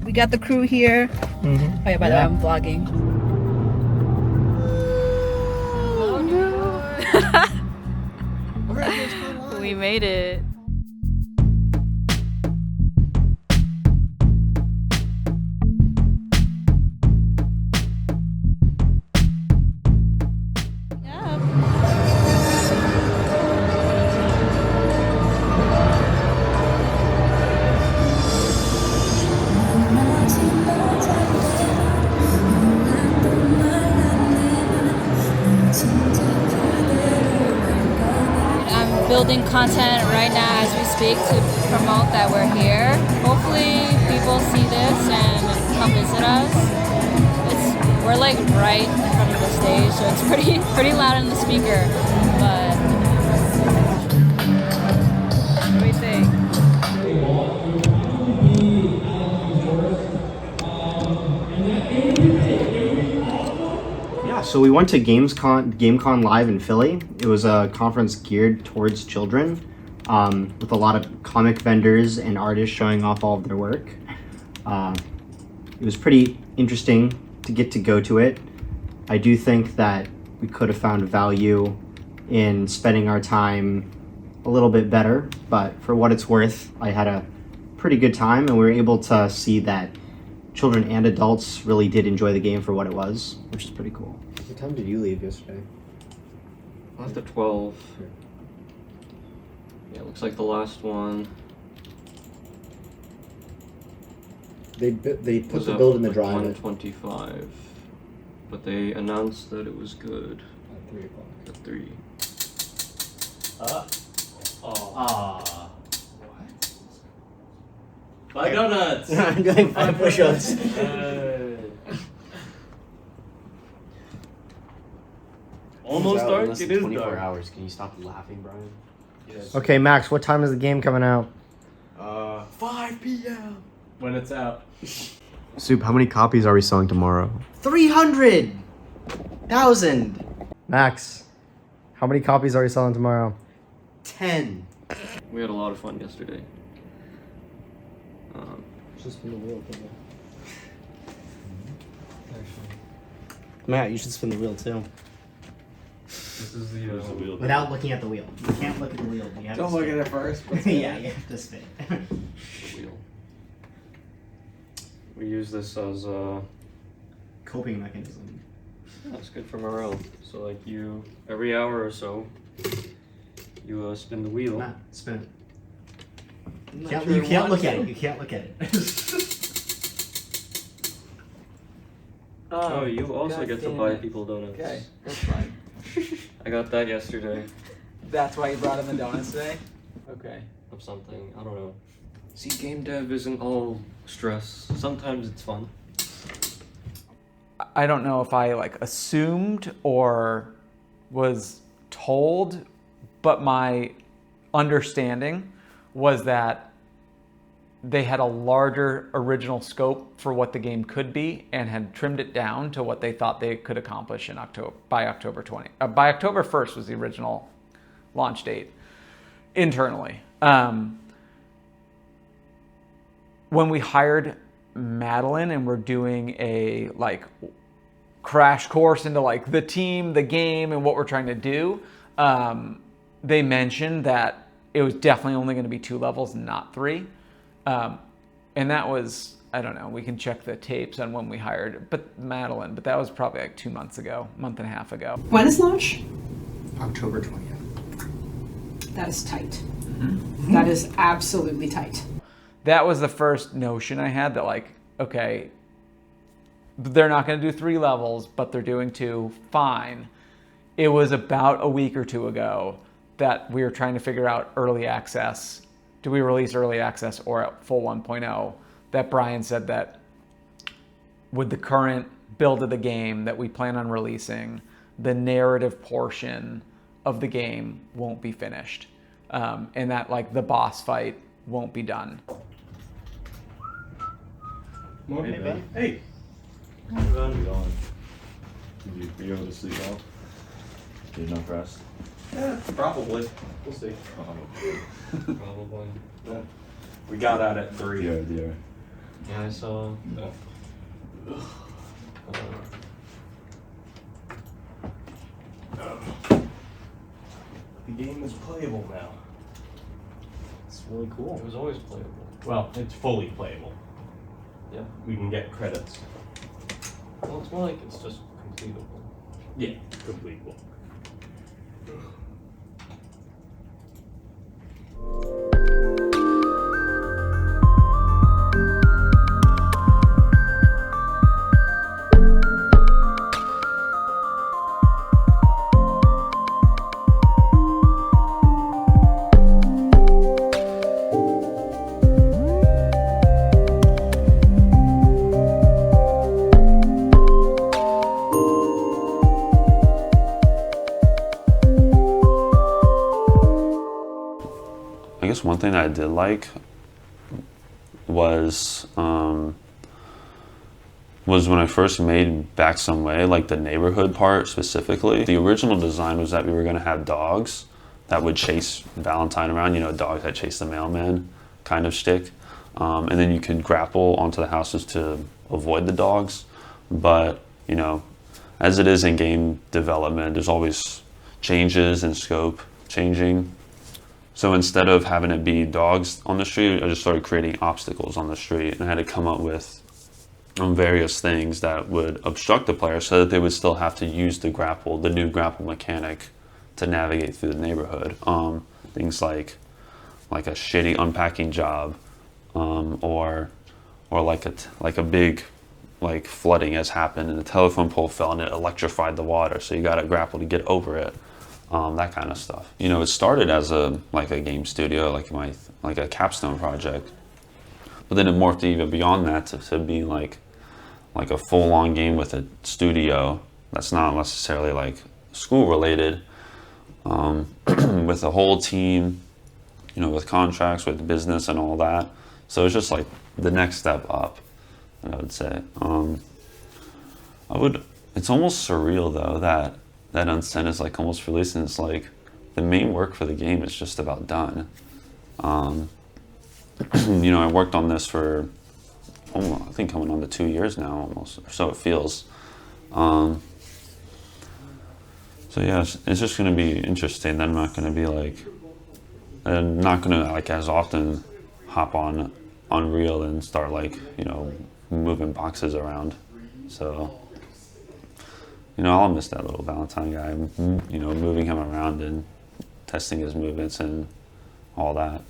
We got the crew here. Mm-hmm. Oh yeah, by the way, I'm vlogging. Oh no. We made it. I'm building content right now as we speak to promote that we're here. Hopefully people see this and come visit us. We're like right in front of the stage, so it's pretty loud in the speaker. But what do we think? Yeah, so we went to GameCon Live in Philly. It was a conference geared towards children, with a lot of comic vendors and artists showing off all of their work. It was pretty interesting to get to go to it. I do think that we could have found value in spending our time a little bit better, but for what it's worth, I had a pretty good time, and we were able to see that children and adults really did enjoy the game for what it was, which is pretty cool. What time did you leave yesterday? After 12. Yeah, looks like the last one. They put was the up build in the like drive at 125, but they announced that it was good 3 o'clock. at 3. Five donuts! I'm doing 5 push-ups. Almost dark, it is 24 dark. hours. Can you stop laughing, Brian? Yes. Okay, Max, what time is the game coming out? 5 p.m. When it's out. Soup, how many copies are we selling tomorrow? 300,000. Max, how many copies are we selling tomorrow? 10. We had a lot of fun yesterday. Just spin the wheel, Matt, you should spin the wheel too. This is the wheel. Without looking at the wheel. You can't look at the wheel. You have Don't look at it first. yeah, you have to spin it. The wheel. We use this as a Coping mechanism. that's good for morale. So like every hour or so, you spin the wheel. Matt, spin it. I'm not You sure can't I look want at to. it. You can't look at it. Oh, you also God get to damn buy it. people donuts. Okay, that's fine. I got that yesterday That's why you brought in the donuts today? Okay. of something. I don't know. See, game dev isn't all stress. Sometimes it's fun. I don't know if I like assumed or was told, but my understanding was that they had a larger original scope for what the game could be and had trimmed it down to what they thought they could accomplish in by October 20. By October 1st was the original launch date internally. When we hired Madeline and we're doing a like crash course into like the team, the game, and what we're trying to do, they mentioned that it was definitely only going to be 2 levels, not 3. And that was, I don't know, we can check the tapes on when we hired Madeline, but that was probably like 2 months ago, month and a half ago. When is launch? October 20th. That is tight. That is absolutely tight. That was the first notion I had that like, okay, they're not going to do 3 levels, but they're doing 2, fine. It was about a week or 2 ago that we were trying to figure out early access. Do we release early access or at full 1.0? That Brian said that with the current build of the game that we plan on releasing, the narrative portion of the game won't be finished. And that like the boss fight won't be done. Hey, Ben. Hey. How's it going? Were you able to sleep well? Did you enough rest? Yeah, probably. We'll see. Probably. Yeah. We got out at 3. Yeah. Yeah, I saw. The game is playable now. It's really cool. It was always playable. Well, it's fully playable. Yeah. We can get credits. Well, it's more like it's just completable. Yeah, completable. I guess one thing that I did like was when I first made Back Some Way, like the neighborhood part specifically. The original design was that we were going to have dogs that would chase Valentine around, you know, dogs that chase the mailman kind of shtick. And then you could grapple onto the houses to avoid the dogs. But, you know, as it is in game development, there's always changes in scope changing. So instead of having it be dogs on the street, I just started creating obstacles on the street, and I had to come up with various things that would obstruct the player so that they would still have to use the new grapple mechanic to navigate through the neighborhood. Things like a shitty unpacking job, or like a big flooding has happened and the telephone pole fell and it electrified the water, so you got to grapple to get over it. That kind of stuff. You know, it started as a game studio, like a capstone project, but then it morphed even beyond that to be like a full-on game with a studio that's not necessarily like school related, with a whole team, you know, with contracts, with business and all that. So it's just like the next step up, I would say. It's almost surreal though that Unsent is like almost released, and it's like the main work for the game is just about done. You know, I worked on this for I think coming on to 2 years now almost, or so it feels. So yeah, it's just gonna be interesting. I'm not gonna as often hop on Unreal and start moving boxes around. So, you know, I'll miss that little Valentine guy, you know, moving him around and testing his movements and all that.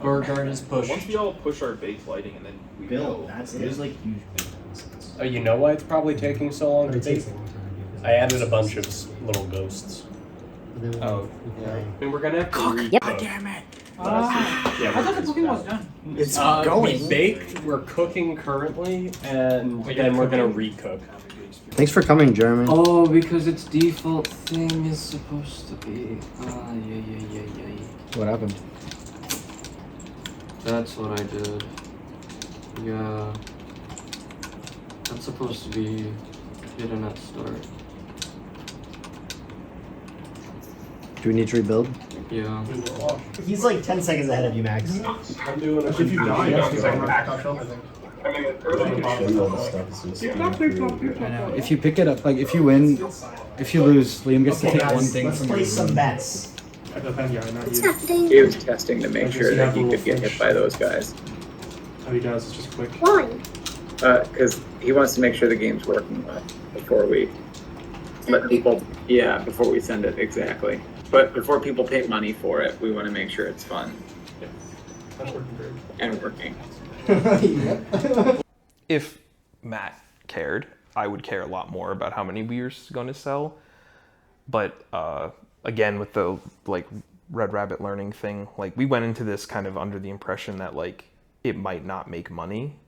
Beauregard is pushed. Once we all push our base lighting and then we go. There's like huge. Oh, you know why it's probably taking so long to bake? I added a bunch of little ghosts. Oh, yeah. I mean, we're gonna have to recook. God damn it! Yeah, I thought the cooking was done. It's we baked, we're cooking currently, and then we're gonna recook. Thanks for coming, Jeremy. Oh, because its default thing is supposed to be. What happened? That's what I did. Yeah. That's supposed to be hidden at start. Do we need to rebuild? Yeah. He's like 10 seconds ahead of you, Max. I'm doing a if you die, you have to second backup shelf, I think. I know. If you pick it up, like if you win, if you lose, Liam gets to take one thing from play some bets. He was testing to make sure that he could get hit by those guys. How he does, it's just quick. Why? Because he wants to make sure the game's working before we let people. Yeah, before we send it, exactly. But before people pay money for it, we want to make sure it's fun. Yeah, that's working great. And working. If Matt cared, I would care a lot more about how many we're going to sell. But again, with the Red Rabbit learning thing, we went into this kind of under the impression that it might not make money.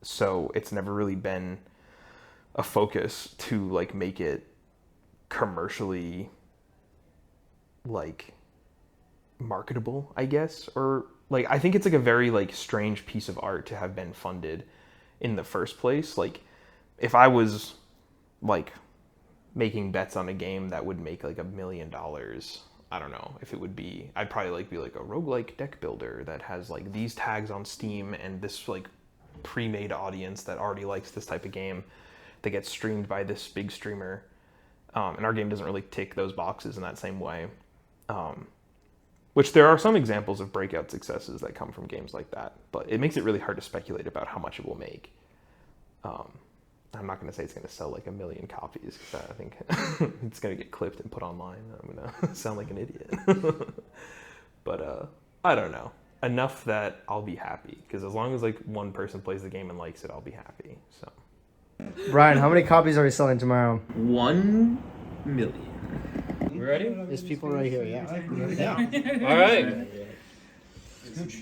So it's never really been a focus to make it commercially marketable, I guess, or I think it's a very strange piece of art to have been funded in the first place. If I was making bets on a game that would make like $1 million. I don't know if it would be. I'd probably like be like a roguelike deck builder that has like these tags on Steam and this like pre-made audience that already likes this type of game that gets streamed by this big streamer. And our game doesn't really tick those boxes in that same way. Which there are some examples of breakout successes that come from games like that, but it makes it really hard to speculate about how much it will make. I'm not going to say it's going to sell like 1 million copies because I think it's going to get clipped and put online. I'm going to sound like an idiot. But I don't know. Enough that I'll be happy because as long as like one person plays the game and likes it, I'll be happy. So, Brian, how many copies are we selling tomorrow? 1 million. We ready? There's people right here, yeah. All right.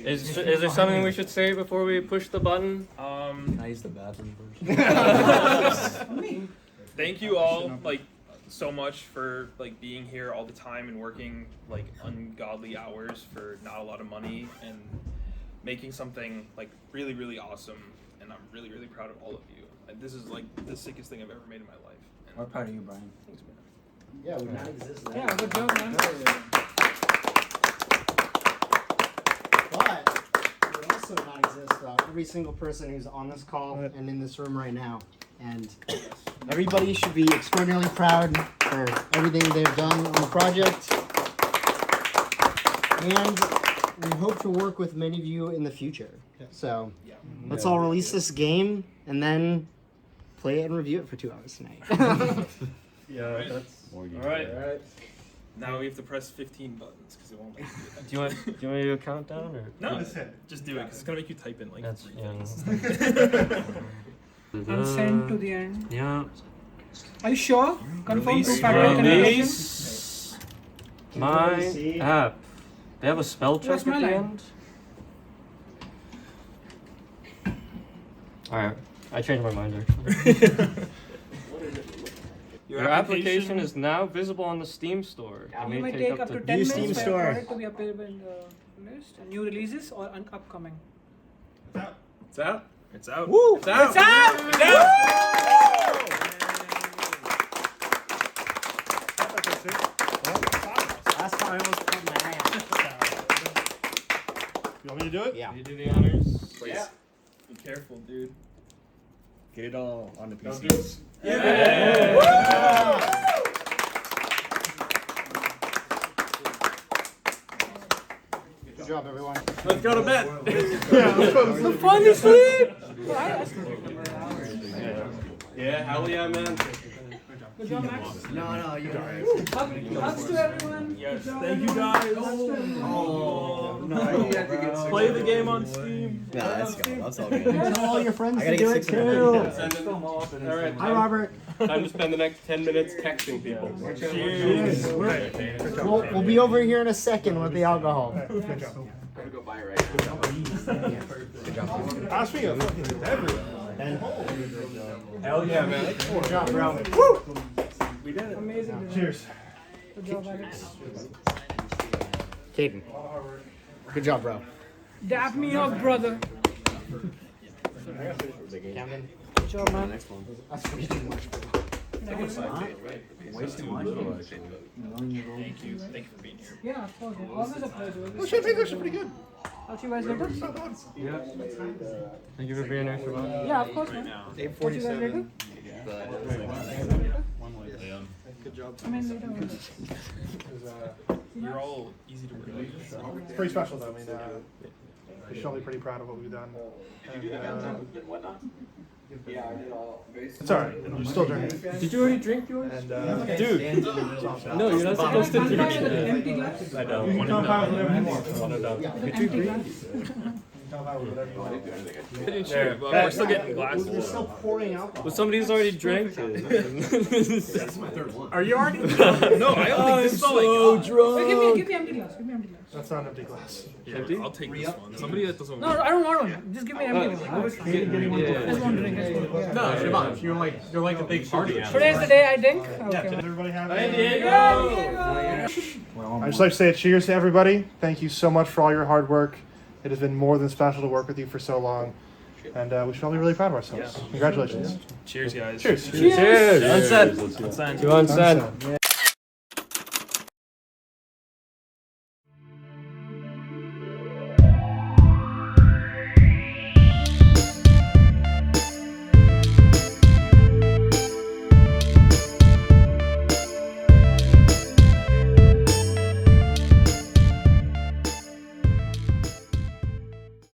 Is there something we should say before we push the button? Can I use the bathroom first? Thank you all like so much for like being here all the time and working like ungodly hours for not a lot of money and making something like really, really awesome. And I'm really, really proud of all of you. And this is like the sickest thing I've ever made in my life. And We're proud of you, Brian. Thanks, man. Yeah, we not exist. Yeah, good job, man. But it would also not exist without every single person who's on this call and in this room right now. And everybody should be extraordinarily proud for everything they've done on the project. And we hope to work with many of you in the future. So let's all release this game and then play it and review it for 2 hours tonight. Yeah, that's all right. Now we have to press 15 buttons because it won't let you do that. Do you want to do a countdown or? No, just do it because it's gonna make you type in like That's 3 yeah. things. Unsent to the end. Yeah. Are you sure? Confirm Release. two-factor authentication. Release my app. They have a spell check What's at my the line? end. All right, I changed my mind actually. Your application is now visible on the Steam store. It may take up to 10 New minutes Steam for store. your product to be available in the list. New releases or upcoming. It's out. It's out. Woo! It's out. It's out! It's out! Last time I almost cut my hand. You want me to do it? Yeah. You do the honors. Please. Yeah. Be careful, dude. Get it all on the Don't PC. do it. Yeah. Good job, everyone. Let's go to bed. The fun is sleep! Yeah, hell yeah, man. Good job, Max. No, you Hugs to everyone. Yes, Good job, thank you everyone. guys. Hugs to everyone. Play the game on Steam. Nah, that's good. That's all good. Tell all your friends I to gotta do get it 600. too. All right, Hi, Robert. time to spend the next 10 minutes texting people. Cheers. We'll be over here in a second with the alcohol. Good job. I'm gonna go buy it right now. Ask me a fucking everyone. Hell yeah, man. Good job, bro. We did it. Amazing. Cheers. Good job, Alex. Caden. Good job, bro. Dap me up, brother. Camden. Good job, man. That's way too much, bro. Way too much. Thank you. Thank you for being here. Yeah, of course. Always a pleasure. Well, champagne's actually pretty good. I'll see you guys later. Yeah. Thank you for being here, Siobhan. Yeah, of course, man. Catch you guys later. Good job. I mean, later. You're all easy to work with. It's pretty special, though. I mean, we should all be pretty proud of what we've done. And, it's alright. I'm still drinking. Did you already drink yours? And, dude. No, you're not supposed to drink With an it. empty glass. I don't. You can come by with whatever you want. With an empty glass. Sure, but we're still getting glasses. You're still pouring alcohol. Well, somebody's already drank it. Are you already? No, I don't think this is all I got. Wait, give me empty glass. Give me empty glass. That's not an empty glass. Here, I'll take this one. Somebody that doesn't No, I don't want one. Just give me empty glass. I just want drink. No, Siobhan, you're like a big party. Today's the day I drink. Okay. Does everybody have Hey, it? Diego! I'd just like to say cheers to everybody. Thank you so much for all your hard work. It has been more than special to work with you for so long. and we should all be really proud of ourselves. Congratulations. Cheers, guys. Cheers. Cheers. Unsent. Unsent. To Unsent.